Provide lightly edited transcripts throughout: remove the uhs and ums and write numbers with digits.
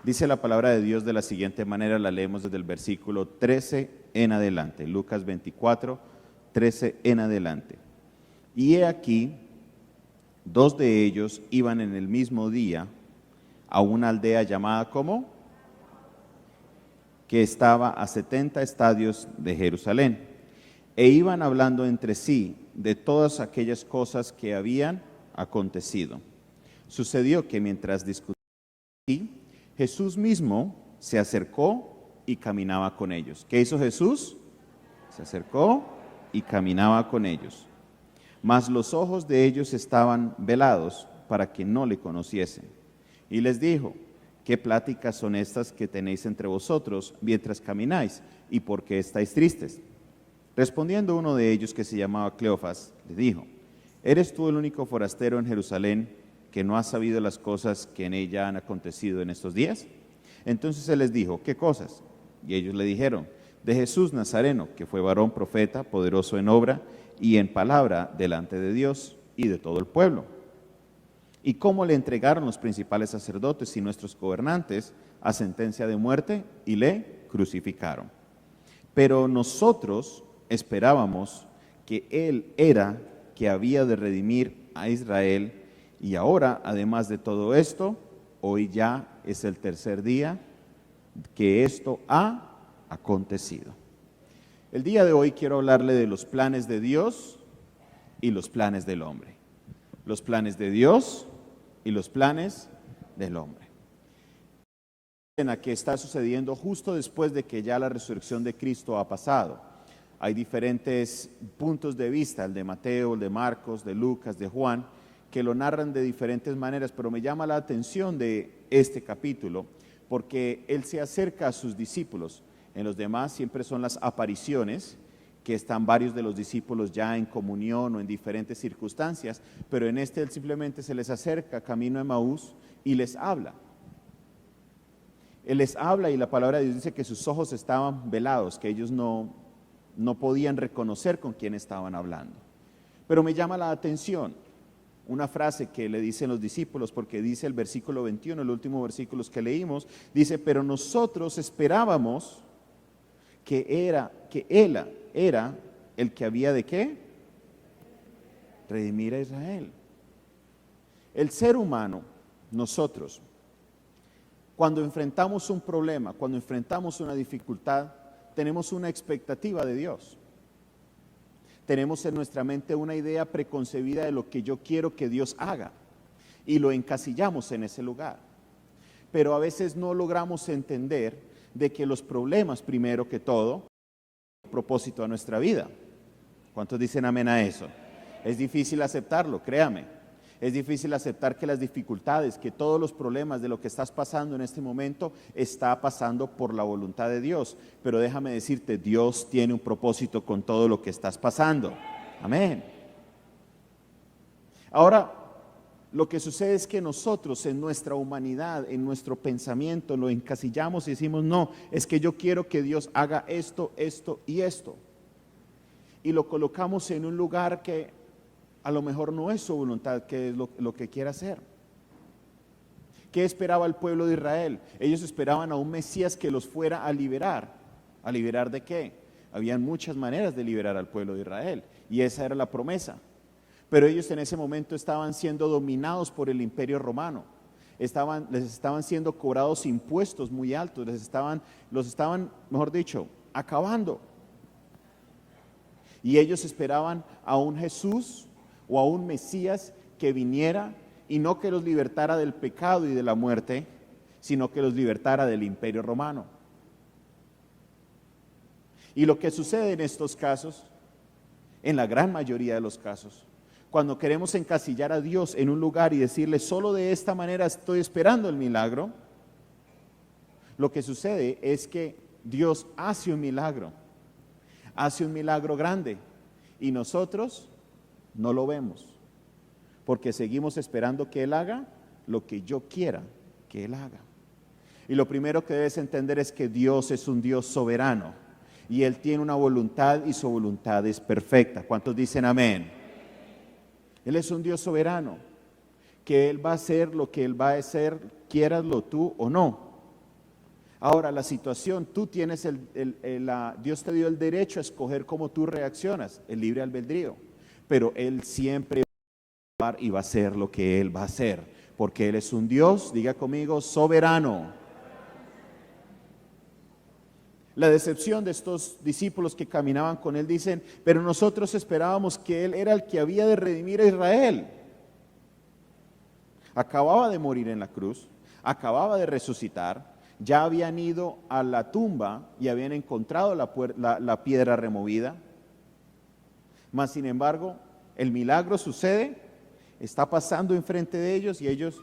Dice la palabra de Dios de la siguiente manera, la leemos desde el versículo 13 en adelante, Lucas 24, 13 en adelante. Y he aquí, dos de ellos iban en el mismo día a una aldea llamada ¿cómo? Que estaba a 70 estadios de Jerusalén, e iban hablando entre sí de todas aquellas cosas que habían acontecido. Sucedió que mientras discutían, Jesús mismo se acercó y caminaba con ellos. ¿Qué hizo Jesús? Se acercó y caminaba con ellos. Mas los ojos de ellos estaban velados para que no le conociesen. Y les dijo: ¿qué pláticas son estas que tenéis entre vosotros mientras camináis? ¿Y por qué estáis tristes? Respondiendo uno de ellos, que se llamaba Cleofas, le dijo: ¿eres tú el único forastero en Jerusalén que no ha sabido las cosas que en ella han acontecido en estos días? Entonces él les dijo: ¿qué cosas? Y ellos le dijeron: de Jesús Nazareno, que fue varón profeta, poderoso en obra y en palabra delante de Dios y de todo el pueblo. Y cómo le entregaron los principales sacerdotes y nuestros gobernantes a sentencia de muerte y le crucificaron. Pero nosotros esperábamos que él era que había de redimir a Israel, y ahora, además de todo esto, hoy ya es el tercer día que esto ha acontecido. El día de hoy quiero hablarle de los planes de Dios y los planes del hombre. Los planes de Dios y los planes del hombre. En la que está sucediendo justo después de que ya la resurrección de Cristo ha pasado. Hay diferentes puntos de vista, el de Mateo, el de Marcos, de Lucas, de Juan, que lo narran de diferentes maneras, pero me llama la atención de este capítulo, porque él se acerca a sus discípulos. En los demás siempre son las apariciones, que están varios de los discípulos ya en comunión o en diferentes circunstancias, pero en este él simplemente se les acerca camino a Emaús y les habla. Él les habla y la palabra de Dios dice que sus ojos estaban velados, que ellos no podían reconocer con quién estaban hablando. Pero me llama la atención una frase que le dicen los discípulos, porque dice el versículo 21, el último versículo que leímos, dice: pero nosotros esperábamos que él era el que había de ¿qué? Redimir a Israel. El ser humano, nosotros, cuando enfrentamos un problema, cuando enfrentamos una dificultad, tenemos una expectativa de Dios. Tenemos en nuestra mente una idea preconcebida de lo que yo quiero que Dios haga y lo encasillamos en ese lugar. Pero a veces no logramos entender de que los problemas, primero que todo, propósito a nuestra vida. ¿Cuántos dicen amén a eso? Es difícil aceptarlo, créame. Es difícil aceptar que las dificultades, que todos los problemas de lo que estás pasando en este momento está pasando por la voluntad de Dios. Pero déjame decirte, Dios tiene un propósito con todo lo que estás pasando. Amén. Ahora, lo que sucede es que nosotros en nuestra humanidad, en nuestro pensamiento, lo encasillamos y decimos: no, es que yo quiero que Dios haga esto, esto y esto. Y lo colocamos en un lugar que a lo mejor no es su voluntad, que es lo que quiere hacer. ¿Qué esperaba el pueblo de Israel? Ellos esperaban a un Mesías que los fuera a liberar. ¿A liberar de qué? Habían muchas maneras de liberar al pueblo de Israel, y esa era la promesa. Pero ellos en ese momento estaban siendo dominados por el imperio romano. Les estaban siendo cobrados impuestos muy altos, los estaban, mejor dicho, acabando. Y ellos esperaban a un Jesús o a un Mesías que viniera y no que los libertara del pecado y de la muerte, sino que los libertara del imperio romano. Y lo que sucede en estos casos, en la gran mayoría de los casos, cuando queremos encasillar a Dios en un lugar y decirle: solo de esta manera estoy esperando el milagro, lo que sucede es que Dios hace un milagro grande, y nosotros no lo vemos, porque seguimos esperando que Él haga lo que yo quiera que Él haga. Y lo primero que debes entender es que Dios es un Dios soberano, y Él tiene una voluntad, y su voluntad es perfecta. ¿Cuántos dicen amén? Él es un Dios soberano, que Él va a hacer lo que Él va a hacer, quieraslo tú o no. Ahora, la situación, tú tienes Dios te dio el derecho a escoger cómo tú reaccionas, el libre albedrío, pero Él siempre va a actuar y va a hacer lo que Él va a hacer, porque Él es un Dios, diga conmigo, soberano. La decepción de estos discípulos que caminaban con Él dicen, pero nosotros esperábamos que Él era el que había de redimir a Israel. Acababa de morir en la cruz, acababa de resucitar, ya habían ido a la tumba y habían encontrado la piedra removida. Mas sin embargo, el milagro sucede, está pasando enfrente de ellos y ellos,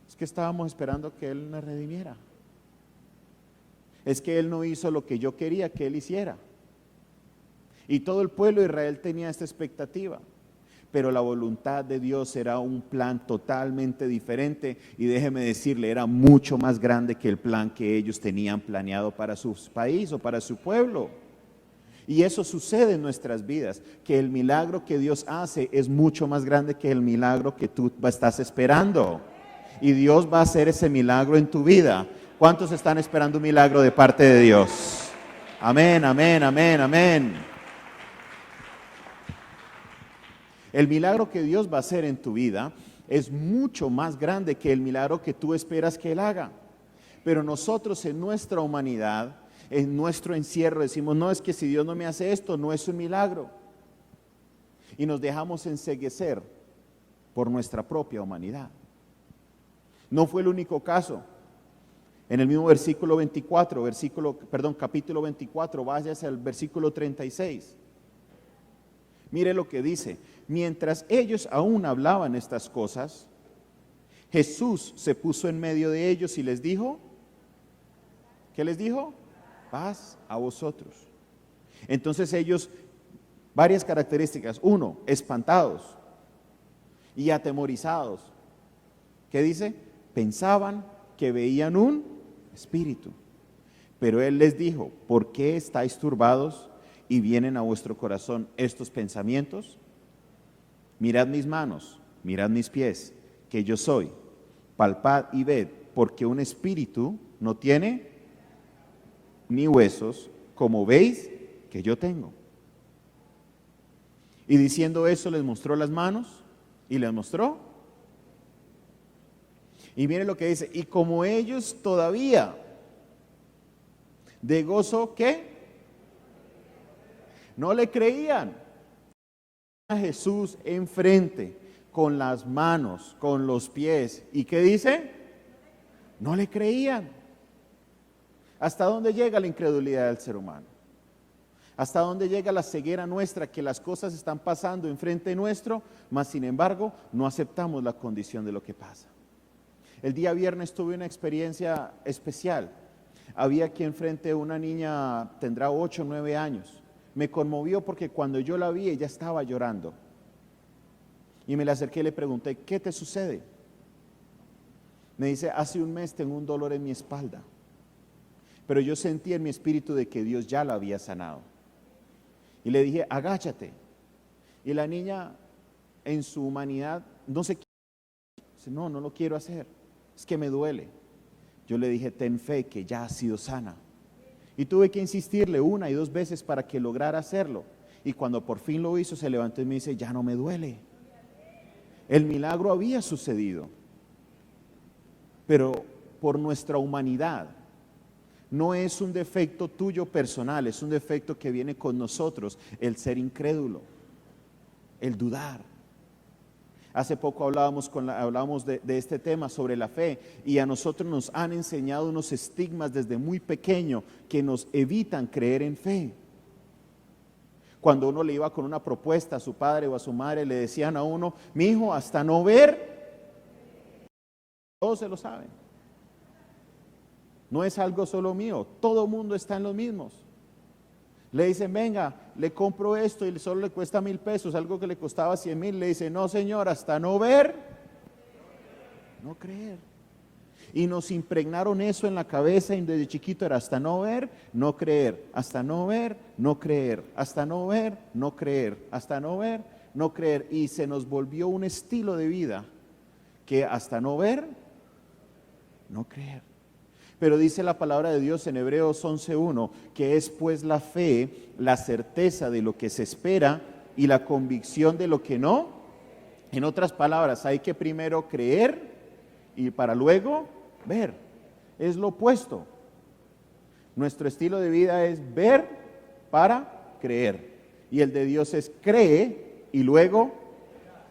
es que estábamos esperando que Él nos redimiera. Es que Él no hizo lo que yo quería que Él hiciera. Y todo el pueblo de Israel tenía esta expectativa. Pero la voluntad de Dios era un plan totalmente diferente. Y déjeme decirle, era mucho más grande que el plan que ellos tenían planeado para su país o para su pueblo. Y eso sucede en nuestras vidas, que el milagro que Dios hace es mucho más grande que el milagro que tú estás esperando. Y Dios va a hacer ese milagro en tu vida. ¿Cuántos están esperando un milagro de parte de Dios? Amén, amén, amén, amén. El milagro que Dios va a hacer en tu vida es mucho más grande que el milagro que tú esperas que Él haga. Pero nosotros en nuestra humanidad, en nuestro encierro, decimos, no, es que si Dios no me hace esto, no es un milagro. Y nos dejamos enceguecer por nuestra propia humanidad. No fue el único caso. En el mismo versículo 24, capítulo 24, váyase al versículo 36. Mire lo que dice. Mientras ellos aún hablaban estas cosas, Jesús se puso en medio de ellos y les dijo, ¿qué les dijo? Paz a vosotros. Entonces ellos, varias características. Uno, espantados y atemorizados. ¿Qué dice? Pensaban que veían un espíritu. Pero Él les dijo, ¿por qué estáis turbados y vienen a vuestro corazón estos pensamientos? Mirad mis manos, mirad mis pies, que yo soy. Palpad y ved, porque un espíritu no tiene ni huesos, como veis que yo tengo. Y diciendo eso les mostró las manos y les mostró. Y miren lo que dice, y como ellos todavía de gozo, ¿qué? No le creían. A Jesús enfrente, con las manos, con los pies. ¿Y qué dice? No le creían. ¿Hasta dónde llega la incredulidad del ser humano? ¿Hasta dónde llega la ceguera nuestra, que las cosas están pasando enfrente nuestro, mas sin embargo no aceptamos la condición de lo que pasa? El día viernes tuve una experiencia especial. Había aquí enfrente una niña, tendrá 8 o 9 años. Me conmovió porque cuando yo la vi, ella estaba llorando. Y me le acerqué y le pregunté, ¿qué te sucede? Me dice, hace un mes tengo un dolor en mi espalda. Pero yo sentí en mi espíritu de que Dios ya la había sanado. Y le dije, agáchate. Y la niña, en su humanidad, no se dice, no lo quiero hacer. Es que me duele. Yo le dije, ten fe que ya ha sido sana. Y tuve que insistirle 1 y 2 veces para que lograra hacerlo. Y cuando por fin lo hizo, se levantó y me dice, ya no me duele. El milagro había sucedido. Pero por nuestra humanidad, no es un defecto tuyo personal, es un defecto que viene con nosotros, el ser incrédulo, el dudar. Hace poco hablábamos de este tema sobre la fe, y a nosotros nos han enseñado unos estigmas desde muy pequeño que nos evitan creer en fe. Cuando uno le iba con una propuesta a su padre o a su madre, le decían a uno, mi hijo, hasta no ver, todos se lo saben. No es algo solo mío, todo mundo está en los mismos. Le dicen, venga, le compro esto y solo le cuesta 1,000 pesos, algo que le costaba 100,000. Le dice, no señor, hasta no ver, no creer. Y nos impregnaron eso en la cabeza y desde chiquito era hasta no ver, no creer, hasta no ver, no creer, hasta no ver, no creer, hasta no ver, no creer. Y se nos volvió un estilo de vida que hasta no ver, no creer. Pero dice la palabra de Dios en Hebreos 11:1, que es pues la fe, la certeza de lo que se espera y la convicción de lo que no. En otras palabras, hay que primero creer y para luego ver. Es lo opuesto. Nuestro estilo de vida es ver para creer. Y el de Dios es cree y luego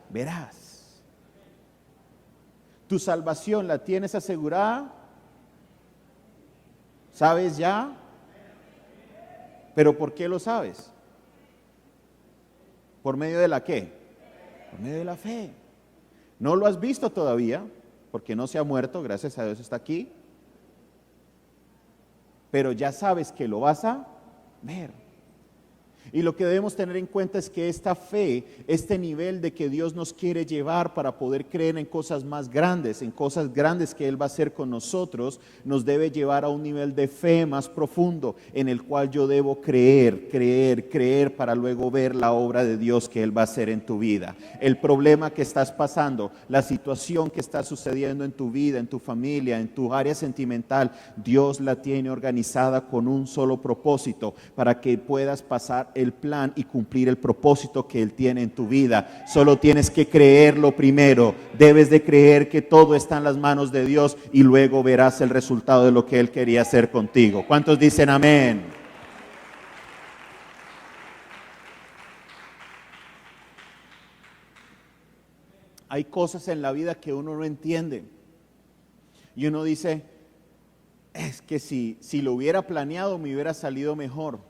verás. ¿Tu salvación la tienes asegurada? ¿Sabes ya? ¿Pero por qué lo sabes? ¿Por medio de la qué? Por medio de la fe. No lo has visto todavía, porque no se ha muerto, gracias a Dios está aquí. Pero ya sabes que lo vas a ver. Y lo que debemos tener en cuenta es que esta fe, este nivel de que Dios nos quiere llevar para poder creer en cosas más grandes, en cosas grandes que Él va a hacer con nosotros, nos debe llevar a un nivel de fe más profundo, en el cual yo debo creer para luego ver la obra de Dios que Él va a hacer en tu vida. El problema que estás pasando, la situación que está sucediendo en tu vida, en tu familia, en tu área sentimental, Dios la tiene organizada con un solo propósito, para que puedas pasar el plan y cumplir el propósito que Él tiene en tu vida. Solo tienes que creerlo primero. Debes de creer que todo está en las manos de Dios y luego verás el resultado de lo que Él quería hacer contigo. ¿Cuántos dicen amén? Hay cosas en la vida que uno no entiende y uno dice, es que si lo hubiera planeado me hubiera salido mejor.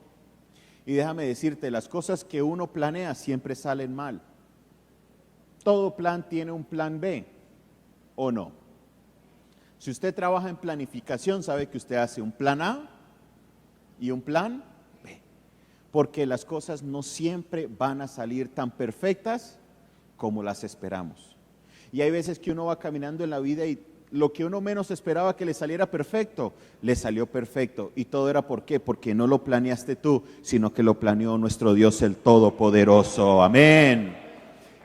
Y déjame decirte, las cosas que uno planea siempre salen mal. Todo plan tiene un plan B, ¿o no? Si usted trabaja en planificación, sabe que usted hace un plan A y un plan B. Porque las cosas no siempre van a salir tan perfectas como las esperamos. Y hay veces que uno va caminando en la vida y lo que uno menos esperaba que le saliera perfecto, le salió perfecto. ¿Y todo era por qué? Porque no lo planeaste tú, sino que lo planeó nuestro Dios el Todopoderoso. Amén.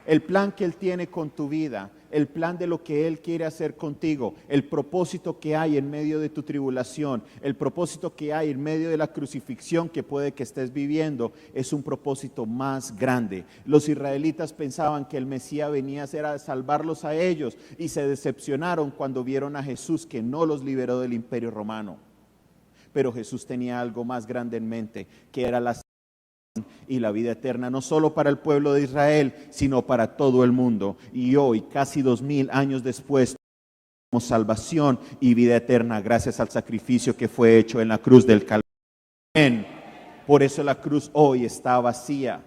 El plan que Él tiene con tu vida, el plan de lo que Él quiere hacer contigo, el propósito que hay en medio de tu tribulación, el propósito que hay en medio de la crucifixión que puede que estés viviendo, es un propósito más grande. Los israelitas pensaban que el Mesías venía a ser a salvarlos a ellos y se decepcionaron cuando vieron a Jesús que no los liberó del imperio romano. Pero Jesús tenía algo más grande en mente, que era la y la vida eterna, no solo para el pueblo de Israel, sino para todo el mundo. Y hoy, casi 2000 años después, tenemos salvación y vida eterna gracias al sacrificio que fue hecho en la cruz del Calvario. Por eso la cruz hoy está vacía.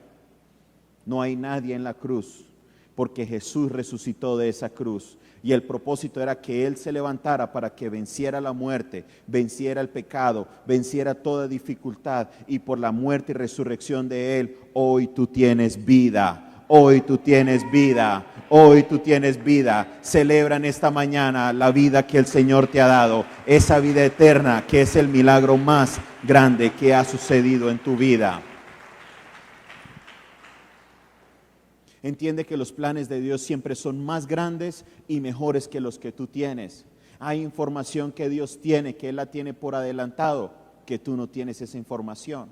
No hay nadie en la cruz, porque Jesús resucitó de esa cruz. Y el propósito era que Él se levantara para que venciera la muerte, venciera el pecado, venciera toda dificultad. Y por la muerte y resurrección de Él, hoy tú tienes vida. Hoy tú tienes vida. Hoy tú tienes vida. Celebra en esta mañana la vida que el Señor te ha dado. Esa vida eterna que es el milagro más grande que ha sucedido en tu vida. Entiende que los planes de Dios siempre son más grandes y mejores que los que tú tienes. Hay información que Dios tiene, que Él la tiene por adelantado, que tú no tienes esa información.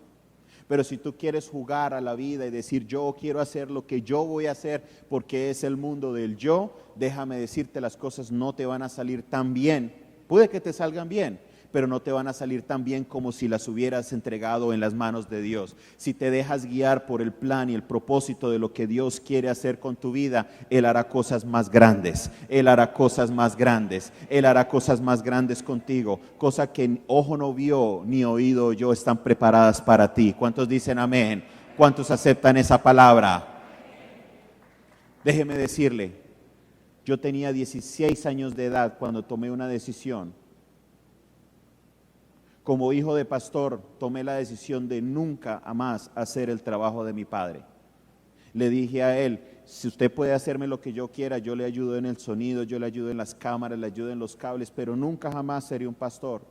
Pero si tú quieres jugar a la vida y decir yo quiero hacer lo que yo voy a hacer porque es el mundo del yo, déjame decirte, las cosas no te van a salir tan bien. Puede que te salgan bien, pero no te van a salir tan bien como si las hubieras entregado en las manos de Dios. Si te dejas guiar por el plan y el propósito de lo que Dios quiere hacer con tu vida, Él hará cosas más grandes. Él hará cosas más grandes. Él hará cosas más grandes contigo. Cosa que ojo no vio ni oído oyó están preparadas para ti. ¿Cuántos dicen amén? ¿Cuántos aceptan esa palabra? Déjeme decirle, yo tenía 16 años de edad cuando tomé una decisión. Como hijo de pastor, tomé la decisión de nunca más hacer el trabajo de mi padre. Le dije a él, si usted puede hacerme lo que yo quiera, yo le ayudo en el sonido, yo le ayudo en las cámaras, le ayudo en los cables, pero nunca jamás seré un pastor.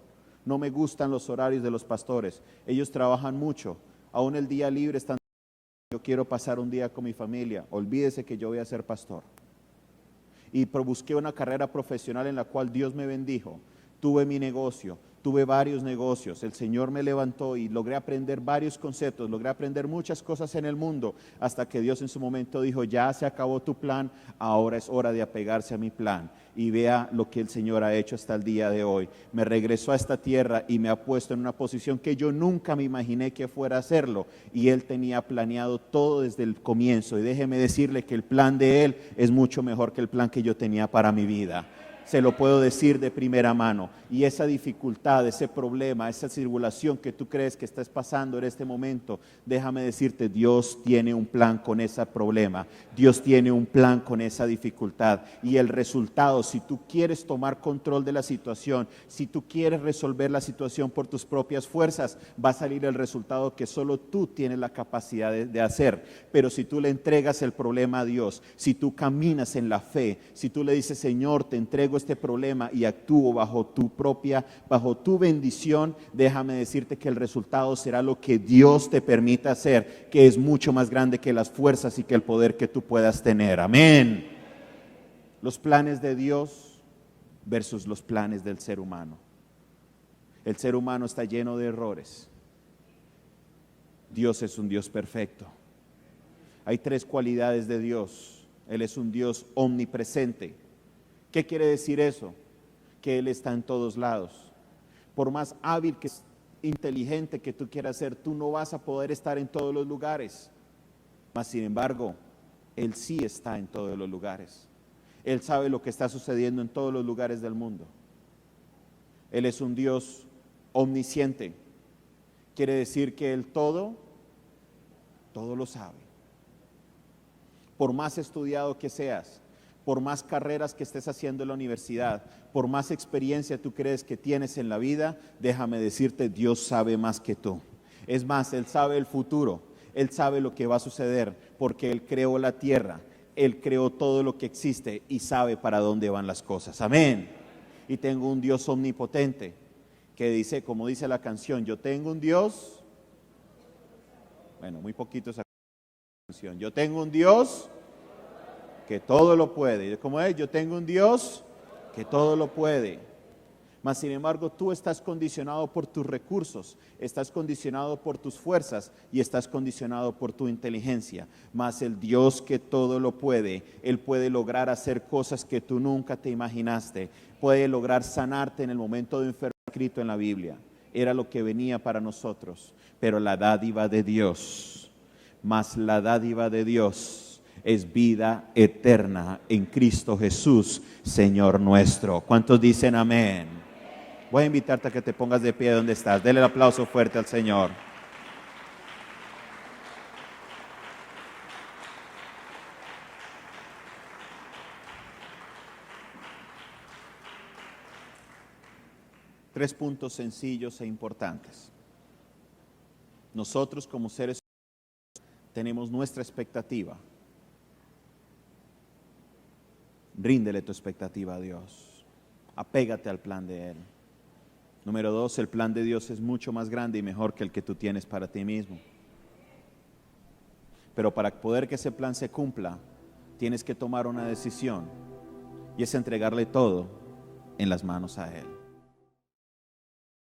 No me gustan los horarios de los pastores. Ellos trabajan mucho. Aún el día libre están. Yo quiero pasar un día con mi familia. Olvídese que yo voy a ser pastor. Y busqué una carrera profesional en la cual Dios me bendijo. Tuve mi negocio. tuve varios negocios, el Señor me levantó y logré aprender varios conceptos, logré aprender muchas cosas en el mundo, hasta que Dios en su momento dijo, ya se acabó tu plan, ahora es hora de apegarse a mi plan. Y vea lo que el Señor ha hecho hasta el día de hoy. Me regresó a esta tierra y me ha puesto en una posición que yo nunca me imaginé que fuera a hacerlo. Y Él tenía planeado todo desde el comienzo. Y déjeme decirle que el plan de Él es mucho mejor que el plan que yo tenía para mi vida. Se lo puedo decir de primera mano. Y esa dificultad, ese problema, esa tribulación que tú crees que estás pasando en este momento, déjame decirte, Dios tiene un plan con ese problema. Dios tiene un plan con esa dificultad. Y el resultado, si tú quieres tomar control de la situación, si tú quieres resolver la situación por tus propias fuerzas, va a salir el resultado que solo tú tienes la capacidad de hacer. Pero si tú le entregas el problema a Dios, si tú caminas en la fe, si tú le dices, Señor, te entrego este problema y actúo bajo tu bendición, déjame decirte que el resultado será lo que Dios te permita hacer, que es mucho más grande que las fuerzas y que el poder que tú puedas tener. Amén. Los planes de Dios versus los planes del ser humano. El ser humano está lleno de errores. Dios es un Dios perfecto. Hay tres cualidades de Dios. Él es un Dios omnipresente. ¿Qué quiere decir eso? Que Él está en todos lados. Por más hábil que inteligente que tú quieras ser, tú no vas a poder estar en todos los lugares. Mas sin embargo, Él sí está en todos los lugares. Él sabe lo que está sucediendo en todos los lugares del mundo. Él es un Dios omnisciente. Quiere decir que Él todo lo sabe. Por más estudiado que seas, por más carreras que estés haciendo en la universidad, por más experiencia tú crees que tienes en la vida, déjame decirte, Dios sabe más que tú. Es más, Él sabe el futuro, Él sabe lo que va a suceder, porque Él creó la tierra, Él creó todo lo que existe y sabe para dónde van las cosas. Amén. Y tengo un Dios omnipotente que dice, como dice la canción, yo tengo un Dios, bueno, muy poquito esa canción, yo tengo un Dios que todo lo puede. ¿Cómo es? Yo tengo un Dios que todo lo puede. Mas sin embargo, tú estás condicionado por tus recursos, estás condicionado por tus fuerzas y estás condicionado por tu inteligencia. Mas el Dios que todo lo puede, Él puede lograr hacer cosas que tú nunca te imaginaste. Puede lograr sanarte en el momento de enfermedad escrito en la Biblia. Era lo que venía para nosotros. Pero la dádiva de Dios, mas la dádiva de Dios es vida eterna en Cristo Jesús, Señor nuestro. ¿Cuántos dicen amén? Voy a invitarte a que te pongas de pie donde estás. Dele el aplauso fuerte al Señor. Tres puntos sencillos e importantes. Nosotros como seres humanos tenemos nuestra expectativa. Ríndele tu expectativa a Dios. Apégate al plan de Él. Número 2, el plan de Dios es mucho más grande y mejor que el que tú tienes para ti mismo. Pero para poder que ese plan se cumpla, tienes que tomar una decisión y es entregarle todo en las manos a Él.